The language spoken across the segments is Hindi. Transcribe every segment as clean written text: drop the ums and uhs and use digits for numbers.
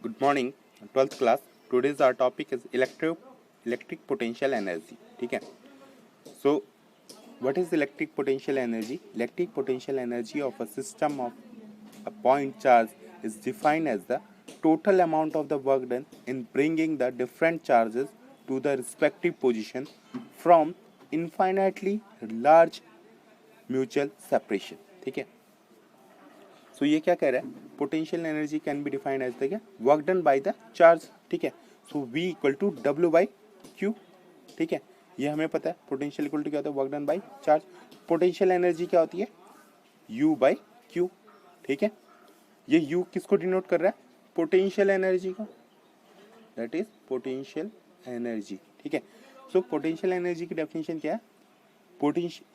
Good morning, 12th class. Today's our topic is electric potential energy. ठीक है. So, what is electric potential energy? Electric potential energy of a system of a point charge is defined as the total amount of the work done in bringing the different charges to the respective position from infinitely large mutual separation. ठीक है. सो ये क्या कह रहा है, potential energy can be defined as the क्या, work done by the charge. ठीक है. So V equal to W by Q. ठीक है, ये हमें पता है. पोटेंशियल इक्वल टू क्या होता है, work done by charge. Potential energy क्या होती है, यू बाई क्यू. ठीक है, ये यू किसको डिनोट कर रहा है, पोटेंशियल एनर्जी को, दैट इज पोटेंशियल एनर्जी. ठीक है. सो पोटेंशियल एनर्जी की डेफिनेशन क्या है,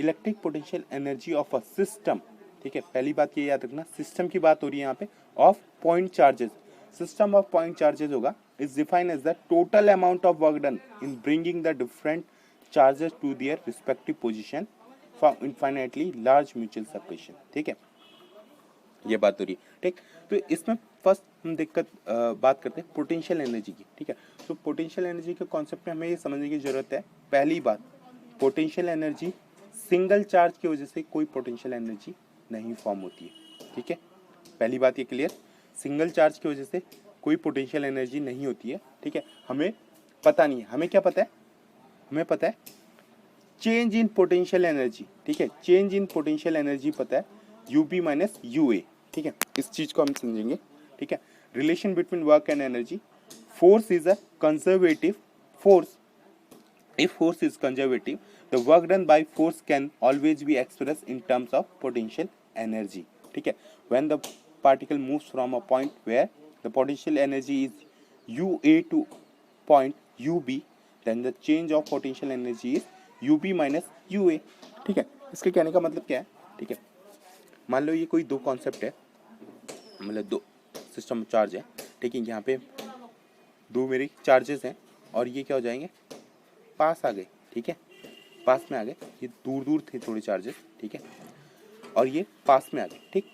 electric potential energy of a system. ठीक है, पहली बात ये याद रखना, सिस्टम की बात हो रही है यहाँ पे, of point charges. System of point charges होगा, is defined as the total amount of work done in bringing the different charges to their respective position from infinitely large mutual separation. ठीक है, ये बात हो रही है. ठीक, तो इसमें फर्स्ट हम बात करते हैं पोटेंशियल एनर्जी की. ठीक है, तो पोटेंशियल एनर्जी के कॉन्सेप्ट में हमें ये समझने की जरूरत है. पहली बात, पोटेंशियल एनर्जी सिंगल चार्ज की वजह से कोई पोटेंशियल एनर्जी नहीं फॉर्म होती है. ठीक है, पहली बात ये क्लियर, सिंगल चार्ज की वजह से कोई पोटेंशियल एनर्जी नहीं होती है. ठीक है, हमें पता नहीं है, हमें क्या पता है, हमें पता है चेंज इन पोटेंशियल एनर्जी. ठीक है, चेंज इन पोटेंशियल एनर्जी पता है, U B minus U A. ठीक है, इस चीज को हम समझेंगे. ठीक है, relation between work and energy. Force is a conservative force. If force is conservative, the work done by force can always be expressed in terms of potential energy. ठीक है, when the particle moves from a point where the potential energy is UA to point UB, then the change of potential energy is UB minus UA. ठीक है, इसके कहने का मतलब क्या है. ठीक है, मान लो ये कोई दो कॉन्सेप्ट है, मतलब दो सिस्टम चार्ज है. ठीक है, यहाँ पे दो मेरी चार्जेस हैं और ये क्या हो जाएंगे, पास आ गए. ठीक है, पास में आ गए, ये दूर दूर थे थोड़े चार्जेस. ठीक है, और ये पास में आ गए. ठीक,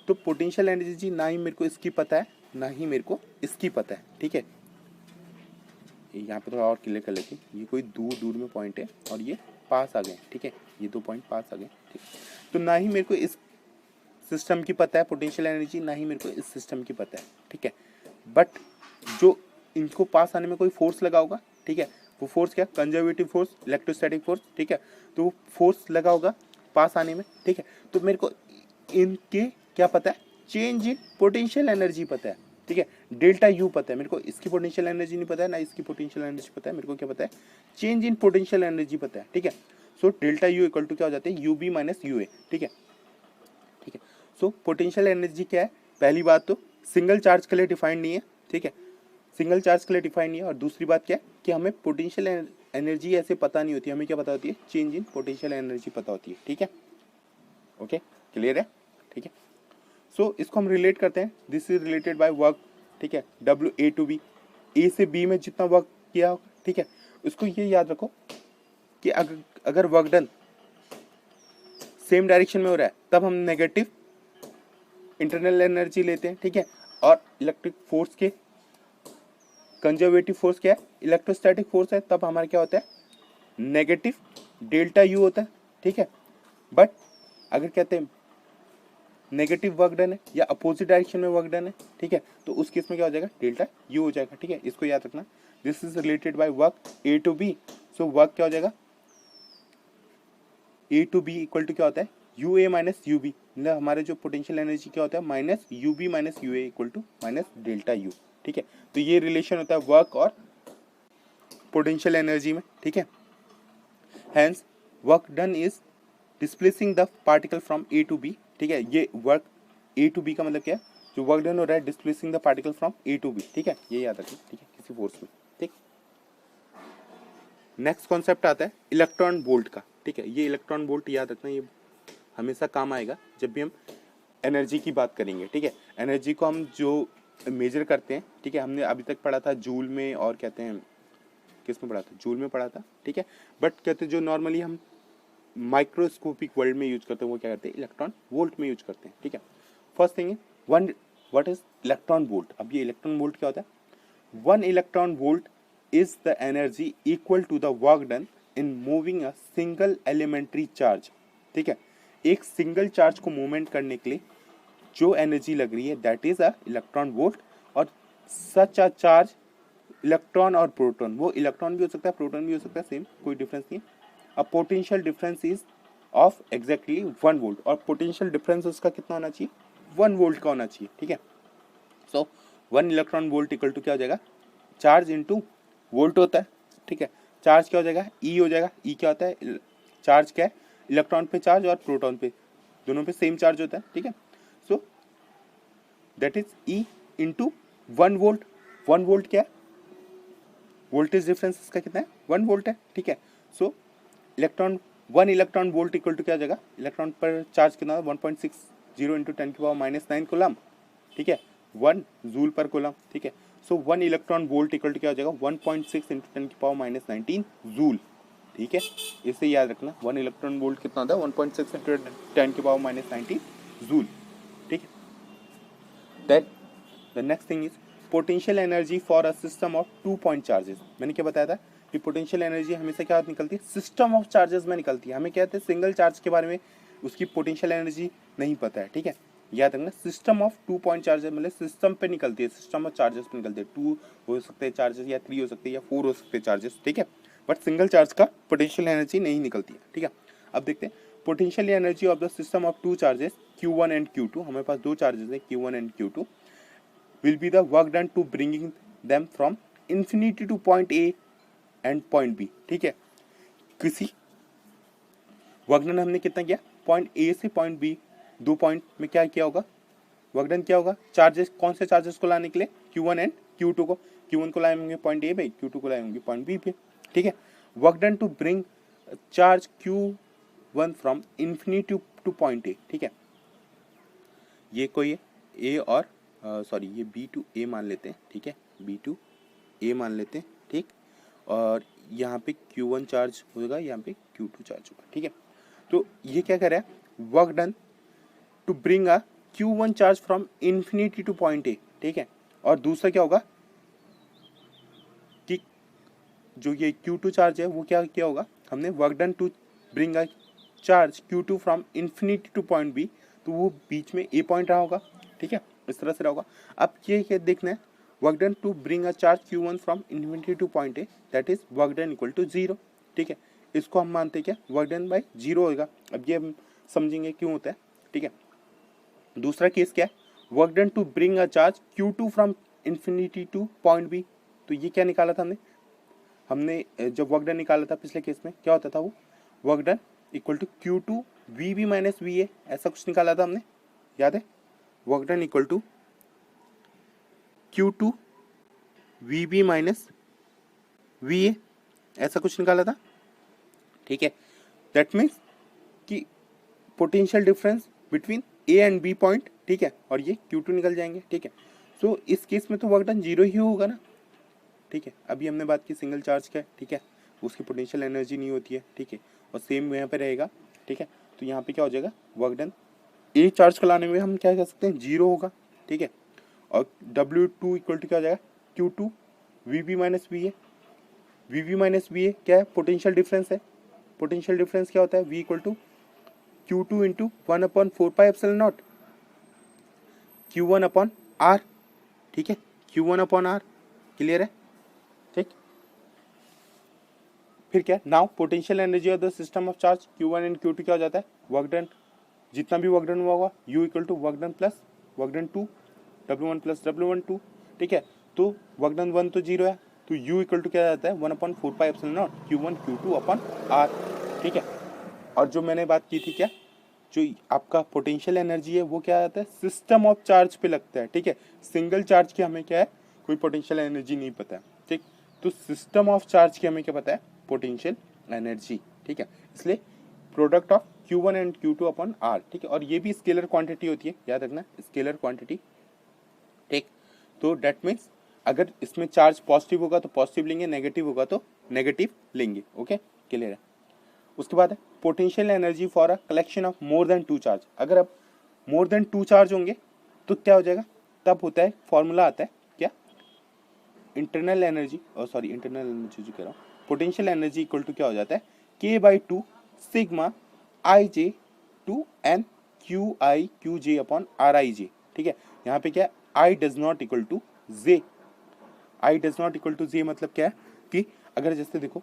तो पोटेंशियल एनर्जी ना ही मेरे को इसकी पता है, ना ही मेरे को इसकी पता है. ठीक है, यहाँ पे थोड़ा और क्लियर कर लेते हैं, ये कोई दूर दूर में पॉइंट है और ये पास आ गए. ठीक है, ये दो पॉइंट पास आ गए. ठीक, तो ना ही मेरे को इस सिस्टम की पता है पोटेंशियल एनर्जी, ना ही मेरे को इस सिस्टम की पता है. ठीक है, बट जो इनको पास आने में कोई फोर्स लगा होगा. ठीक है, वो फोर्स क्या, कंजर्वेटिव फोर्स, इलेक्ट्रोस्टैटिक फोर्स. ठीक है, तो फोर्स लगा होगा पास आने में. ठीक है, तो मेरे को इनके क्या पता है, चेंज इन पोटेंशियल एनर्जी पता है. ठीक है, डेल्टा यू पता है मेरे को, इसकी पोटेंशियल एनर्जी नहीं पता है, ना इसकी पोटेंशियल एनर्जी पता है. मेरे को क्या पता है, चेंज इन पोटेंशियल एनर्जी पता है. ठीक है, so delta U equal to क्या हो जाता है, U B minus U A. ठीक है, ठीक है, सो पोटेंशियल एनर्जी क्या है, पहली बात तो सिंगल चार्ज के लिए डिफाइंड नहीं है. ठीक है, सिंगल चार्ज के लिए डिफाइन नहीं है. और दूसरी बात क्या है कि हमें पोटेंशियल एनर्जी ऐसे पता नहीं होती, हमें क्या पता होती है, चेंज इन पोटेंशियल एनर्जी पता होती है. ठीक है, ओके, क्लियर है. ठीक है, सो इसको हम रिलेट करते हैं, this is related by work. ठीक है, डब्ल्यू ए टू बी, ए से बी में जितना वर्क किया होगा. ठीक है, उसको ये याद रखो कि अगर वर्क डन सेम डायरेक्शन में हो रहा है तब हम नेगेटिव इंटरनल एनर्जी लेते हैं. ठीक है, और इलेक्ट्रिक फोर्स के कंजर्वेटिव फोर्स क्या है, इलेक्ट्रोस्टैटिक फोर्स है, तब हमारा क्या होता है, नेगेटिव डेल्टा यू होता है. ठीक है, बट अगर कहते हैं नेगेटिव वर्क डन है या अपोजिट डायरेक्शन में वर्क डन है. ठीक है, तो उस केस में क्या हो जाएगा, डेल्टा यू हो जाएगा. ठीक है, इसको याद रखना, this is related by work A to B. So work क्या हो जाएगा, A to B equal to क्या होता है, U A minus U B. मतलब हमारे जो पोटेंशियल एनर्जी क्या होता है, minus U B minus U A equal to minus delta U. ठीक है, तो ये रिलेशन होता है वर्क और पोटेंशियल एनर्जी में. ठीक है, hence work done is displacing the particle from A to B. ठीक है, ये वर्क ए टू बी का मतलब क्या है, जो वर्क डन हो रहा है displacing the particle from A to B. ठीक है, ये याद रखिए. ठीक है, किसी फोर्स में. ठीक, नेक्स्ट कॉन्सेप्ट आता है इलेक्ट्रॉन वोल्ट का. ठीक है, ये इलेक्ट्रॉन वोल्ट याद रखना, ये हमेशा काम आएगा जब भी हम एनर्जी की बात करेंगे. ठीक है, एनर्जी को हम जो मेजर करते हैं. ठीक है, हमने अभी तक पढ़ा था जूल में, और कहते हैं किस में पढ़ा था, जूल में पढ़ा था. ठीक है, बट कहते हैं जो नॉर्मली हम माइक्रोस्कोपिक वर्ल्ड में यूज करते हैं वो क्या करते हैं, इलेक्ट्रॉन वोल्ट में यूज करते हैं. ठीक है, फर्स्ट थिंग है व्हाट इज इलेक्ट्रॉन वोल्ट। अब ये इलेक्ट्रॉन वोल्ट क्या होता है, 1 electron volt is the energy equal to the work done in moving a single elementary charge. ठीक है, एक सिंगल चार्ज को मूवमेंट करने के लिए जो एनर्जी लग रही है that is a electron volt. और सच अ चार्ज, इलेक्ट्रॉन और प्रोटॉन, वो इलेक्ट्रॉन भी हो सकता है प्रोटॉन भी हो सकता है, सेम कोई डिफरेंस नहीं है। A potential difference is of exactly 1 volt, और पोटेंशियल डिफरेंस उसका कितना होना चाहिए, 1 वोल्ट का होना चाहिए। ठीक है, सो 1 इलेक्ट्रॉन वोल्ट इक्वल टू क्या हो जाएगा, चार्ज इंटू वोल्ट होता है। ठीक है, चार्ज क्या हो जाएगा, ई हो जाएगा। ई क्या होता है, चार्ज क्या है, इलेक्ट्रॉन पे चार्ज और प्रोटॉन पे, दोनों पे सेम चार्ज होता है। ठीक है, so that is E into 1 volt. 1 volt क्या है, वोल्टेज डिफरेंस इसका कितना है, 1 वोल्ट है। ठीक है, so electron 1 electron volt equal to क्या हो जाएगा, इलेक्ट्रॉन पर चार्ज कितना, 1.60 इंटू 10⁻⁹ कूलम। ठीक है, 1 जूल पर कूलम। ठीक है, सो 1 इलेक्ट्रॉन वोल्ट इक्वल टू क्या हो जाएगा, 1.6 इंटू 10⁻⁻19 जूल। ठीक है, इसे याद रखना, 1 इलेक्ट्रॉन वोल्ट कितना होता है, 1.6 इंटू 10⁻⁻19 जूल। ठीक है, that the next thing is potential energy for a system of 2 point charges. मैंने क्या बताया था कि पोटेंशियल एनर्जी हमेशा क्या निकलती है, सिस्टम ऑफ चार्जेस में निकलती है। हमें क्या कहते हैं, सिंगल चार्ज के बारे में उसकी पोटेंशियल एनर्जी नहीं पता है। ठीक है, याद रखना, सिस्टम ऑफ 2 पॉइंट चार्जेस मतलब सिस्टम पे निकलती है, सिस्टम ऑफ चार्जेस पे निकलती है। 2 हो सकते हैं चार्जेस, या 3 हो सकते हैं, या 4 हो सकते हैं चार्जेस। ठीक है, बट सिंगल चार्ज का पोटेंशियल एनर्जी नहीं निकलती है। ठीक है, अब देखते हैं potential energy of the system of 2 charges Q1 and Q2। हमारे पास 2 चार्जेस है Q1 and Q2, will be the work done to bringing them from infinity to point A and point B। ठीक है, किसी वर्क डन हमने कितना किया, पॉइंट ए से पॉइंट बी, 2 पॉइंट में क्या किया होगा, वर्क डन क्या होगा, चार्जेस, कौन से चार्जेस को लाने के लिए, Q1 एंड Q2 को। Q1 को लाए होंगे पॉइंट ए पे, Q2 को लाए होंगे पॉइंट बी पे। ठीक है, work done to bring charge Q1 from infinity to point A. ठीक है, ये कोई है ए और सॉरी ये बी टू ए मान लेते हैं। ठीक है, बी टू ए मान लेते हैं। ठीक, और यहाँ पे Q1 चार्ज होगा, यहाँ पे Q2 चार्ज होगा। ठीक है, तो ये क्या कर रहा है, work done to bring a Q1 charge from infinity to point A. ठीक है, और दूसरा क्या होगा कि जो ये Q2 चार्ज है वो क्या क्या होगा, हमने work done to bring a charge Q2 from infinity to point B, तो वो बीच में ए पॉइंट रहा होगा। ठीक है, इस तरह से रहा होगा। अब ये क्या देखना है, work done to bring a charge Q1 from infinity to point A, that is work done equal to 0। ठीक है, इसको हम मानते हैं क्या, वर्क डन बाय 0 होगा। अब ये हम समझेंगे क्यों होता है। ठीक है, दूसरा केस क्या है, work done to bring a charge Q2 from infinity to point B. तो ये क्या निकाला था हमने, जब वर्क डन निकाला था पिछले केस में क्या होता था, वो work done equal to Q2 VB minus VA, ऐसा कुछ निकाला था हमने, याद है, work done equal to Q2 VB minus VA, ऐसा कुछ निकाला था। ठीक है, दैट मीन्स कि potential difference between A and B point. ठीक है, और ये Q2 निकल जाएंगे। ठीक है, सो इस केस में तो वर्क डन 0 ही होगा ना। ठीक है, अभी हमने बात की सिंगल चार्ज का। ठीक है, उसकी पोटेंशियल एनर्जी नहीं होती है। ठीक है, और सेम यहाँ पे रहेगा। ठीक है, तो यहाँ पे क्या हो जाएगा, वर्क डन ए चार्ज को लाने में हम क्या कह सकते हैं, 0 होगा। ठीक है, और W2 इक्वल टू क्या हो जाएगा, Q2 VB minus VA। VB minus VA क्या है, पोटेंशियल डिफरेंस है। पोटेंशियल डिफरेंस क्या होता है, V equal to Q2 into 1/4πε0 Q1/R। ठीक है, Q1/R, क्लियर है। ठीक, फिर क्या, now potential energy of the system of charge Q1 and Q2 क्या हो जाता है, वर्क डन, जितना भी वर्क डन हुआ होगा U equal to work done plus work done 2 W1 plus W1 2। ठीक है, तो वर्क डन 1 तो 0 है, तो U इक्वल टू क्या जाता है, 1/4πε0 Q1 Q2/R। ठीक है, और जो मैंने बात की थी क्या, जो आपका पोटेंशियल एनर्जी है वो क्या आता है, सिस्टम ऑफ चार्ज पे लगता है। ठीक है, सिंगल चार्ज की हमें क्या है, कोई पोटेंशियल एनर्जी नहीं पता है। ठीक, तो सिस्टम ऑफ चार्ज की हमें क्या पता है, पोटेंशियल एनर्जी। ठीक है, इसलिए product of Q1 and Q2/R। ठीक है, और ये भी स्केलर क्वांटिटी होती है, याद रखना, स्केलर क्वांटिटी। ठीक, तो डेट मीन्स अगर इसमें चार्ज पॉजिटिव होगा तो पॉजिटिव लेंगे, नेगेटिव होगा तो नेगेटिव लेंगे। ओके, क्लियर है। उसके बाद है potential energy for a collection of more than 2 charge. अगर अब मोर देन 2 चार्ज होंगे तो क्या हो जाएगा, तब होता है, फॉर्मूला आता है क्या, इंटरनल एनर्जी जो कह रहा हूँ, पोटेंशियल एनर्जी इक्वल टू क्या हो जाता है, K/2 sigma I J to N Q I Q J upon R I J. ठीक है, यहाँ पे क्या, I does not equal to J, I does not equal to J मतलब क्या है कि अगर जैसे देखो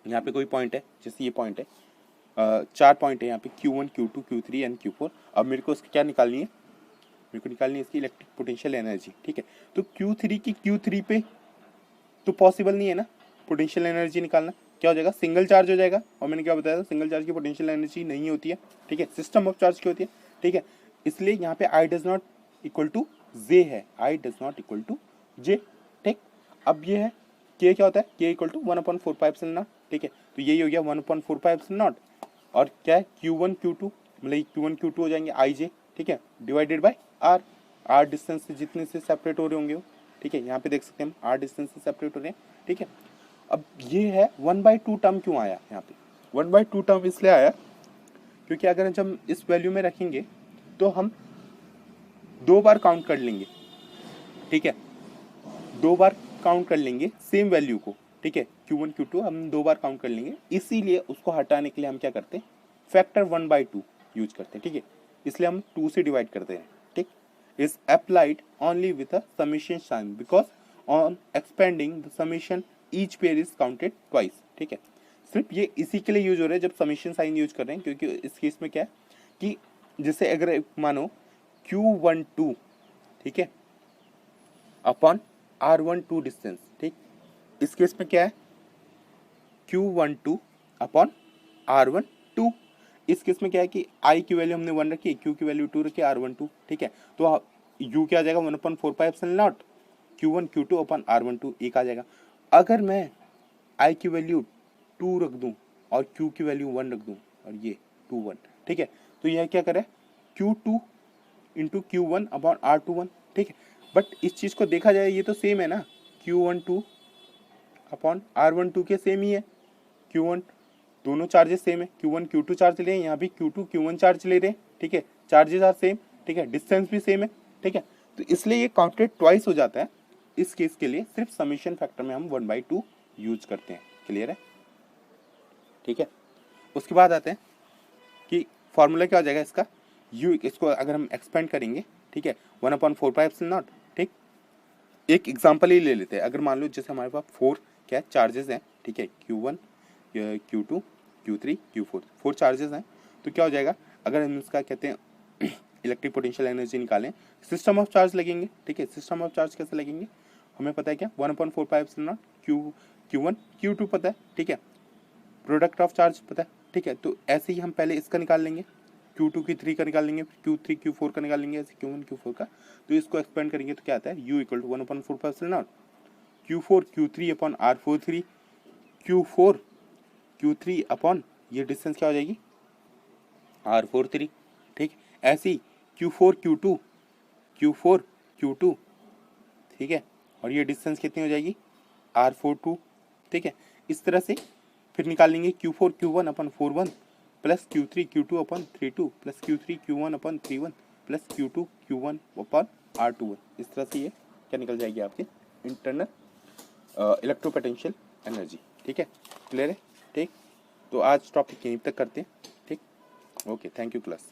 यहाँ पे कोई पॉइंट है, जैसे ये पॉइंट है, 4 पॉइंट है यहाँ पे Q1 Q2 Q3 and Q4। अब मेरे को इसकी क्या निकालनी है, मेरे को निकालनी है इसकी इलेक्ट्रिक पोटेंशियल एनर्जी। ठीक है, तो Q3 की Q3 पे तो पॉसिबल नहीं है ना पोटेंशियल एनर्जी निकालना, क्या हो जाएगा, सिंगल चार्ज हो जाएगा। और मैंने क्या बताया था, सिंगल चार्ज की पोटेंशियल एनर्जी नहीं होती है। ठीक है, सिस्टम ऑफ चार्ज की होती है। ठीक है, इसलिए यहाँ पे I does not equal to J है, I does not equal to J. ठीक, अब ये है के क्या होता है, के इक्वल टू 1/4πε0। ठीक है, तो यही हो गया 1/4πε0। और क्या है, Q1 Q2 मतलब Q1 Q2 हो जाएंगे आई जे। ठीक है, divided by R, R distance से जितने से सेपरेट हो रहे होंगे वो। ठीक है, यहाँ पे देख सकते हैं हम आर डिस्टेंस से सेपरेट हो रहे हैं। ठीक है, अब ये है 1/2 टर्म क्यों आया यहाँ पे, 1/2 टर्म इसलिए आया क्योंकि अगर हम इस वैल्यू में रखेंगे तो हम 2 बार काउंट कर लेंगे। ठीक है, 2 बार काउंट कर लेंगे सेम वैल्यू को। ठीक है, Q1 Q2 हम 2 बार काउंट कर लेंगे, इसीलिए उसको हटाने के लिए हम क्या करते हैं, फैक्टर 1/2 यूज करते हैं। ठीक है, इसलिए हम 2 से डिवाइड करते हैं। ठीक, is applied only with a summation sign because on expanding the summation each pair is counted twice. ठीक है, सिर्फ ये इसी के लिए यूज हो रहा है जब समेशन साइन यूज कर रहे हैं, क्योंकि इस केस में क्या है कि जैसे अगर मानो Q12 ठीक है अपॉन R12 डिस्टेंस। ठीक, इस केस में क्या है, Q12 अपॉन R12। इस केस में क्या है कि I की वैल्यू हमने 1 रखी, Q की वैल्यू 2 रखी, R12। ठीक है, तो U क्या आ जाएगा 1/4πε0 Q1 Q2 अपॉन R12 एक आ जाएगा। अगर मैं I की वैल्यू 2 रख दूं और Q की वैल्यू 1 रख दूं और ये 2 1, ठीक है, तो यह क्या करे, Q2 into Q1 upon R21। ठीक है, बट इस चीज़ को देखा जाए ये तो सेम है ना, Q12 अपॉन R12 के सेम ही है। Q1 दोनों चार्जेस सेम है, Q1 Q2 चार्ज ले रहे हैं, यहाँ भी Q2 Q1 चार्ज ले रहे हैं। ठीक है, चार्जेस आर सेम। ठीक है, डिस्टेंस भी सेम है। ठीक है, तो इसलिए ये काउंटेड ट्वाइस हो जाता है। इस केस के लिए सिर्फ समेशन फैक्टर में हम 1/2 यूज करते हैं। क्लियर है? ठीक है, उसके बाद आते हैं कि फॉर्मूला क्या हो जाएगा इसका, यू, इसको अगर हम एक्सपेंड करेंगे, ठीक है, 1/4πε0। ठीक, एक एग्जांपल ही ले लेते हैं। अगर मान लो जैसे हमारे पास 4 क्या चार्जेस हैं, ठीक है, Q1 Q2 Q3 Q4 4 charges हैं, तो क्या हो जाएगा, अगर हम इसका कहते हैं इलेक्ट्रिक पोटेंशियल एनर्जी निकालें, सिस्टम ऑफ चार्ज लगेंगे। ठीक है, सिस्टम ऑफ चार्ज कैसे लगेंगे, हमें पता है क्या, 1/4πε0 Q1 Q2 पता है। ठीक है, प्रोडक्ट ऑफ चार्ज पता है। ठीक है, तो ऐसे ही हम पहले इसका निकाल लेंगे, Q2 Q3 का निकाल लेंगे, Q3 Q4 का निकाल लेंगे, ऐसे Q1 Q4 का। तो इसको एक्सपेंड करेंगे तो क्या आता है, U equal to 1/4πε0 Q4 Q3 upon R43 Q4 Q3 upon ये डिस्टेंस क्या हो जाएगी, R43। ठीक, ऐसे ही Q4 Q2 ठीक है, और ये डिस्टेंस कितनी हो जाएगी, R42। ठीक है, इस तरह से फिर निकालेंगे Q4 Q1 upon 41 plus Q3 Q2 upon 32 plus Q3 Q1 upon 31 plus Q2 Q1 upon R21। इस तरह से ये क्या निकल जाएगी आपकी इंटरनल इलेक्ट्रोपोटेंशियल एनर्जी। ठीक है, क्लियर है? ठीक, तो आज टॉपिक यहीं तक करते हैं। ठीक, ओके, थैंक यू क्लास।